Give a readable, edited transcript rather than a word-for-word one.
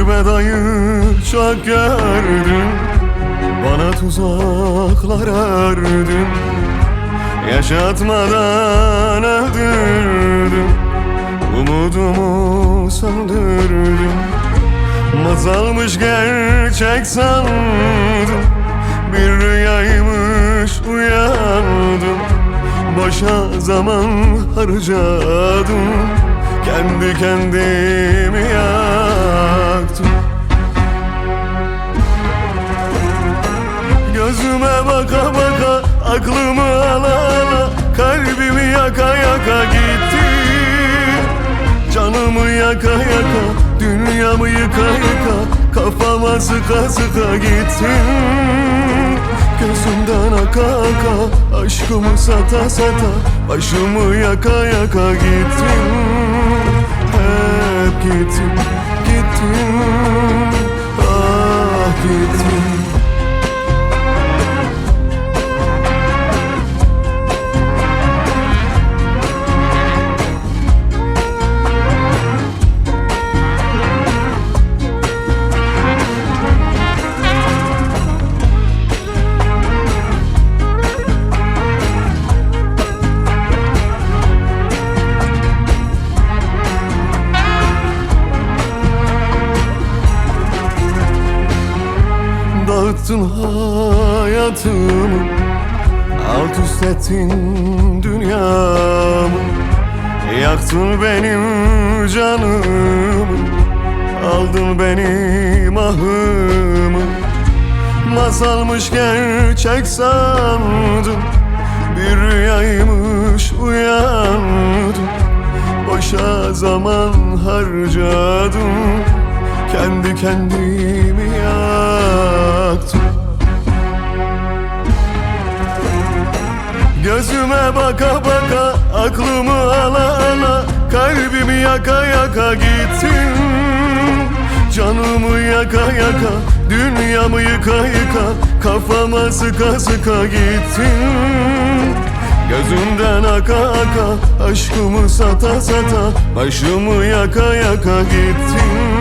bedayı çok gördüm, bana tuzaklar ördün, yaşatmadan öldürdün, umudumu söndürdün. Masalmış gerçek sandım, bir rüyaymış uyandım. Boşa zaman harcadım, kendi kendimi yaktım. Gözüme baka baka, aklımı ala ala, kalbimi yaka yaka gitti. Canımı yaka yaka, dünyamı yıka yıka, kafama sıka sıka gittin. Gözümden aka aka, aşkımı sata sata, başımı yaka yaka gittin. Hep gittin, gittin, ah gittin. Dağıttın hayatımı, alt üst ettin dünyamı. Yaktın benim canımı, aldın benim ahımı. Masalmış gerçek sandım, bir rüyaymış uyandım. Boşa zaman harcadım, kendi kendimi yaktım. Gözüme baka baka, aklımı ala ala, kalbimi yaka yaka gittin. Canımı yaka yaka, dünyamı yıka yıka, kafama sıka sıka gittin. Gözümden aka aka, aşkımı sata sata, başımı yaka yaka gittin.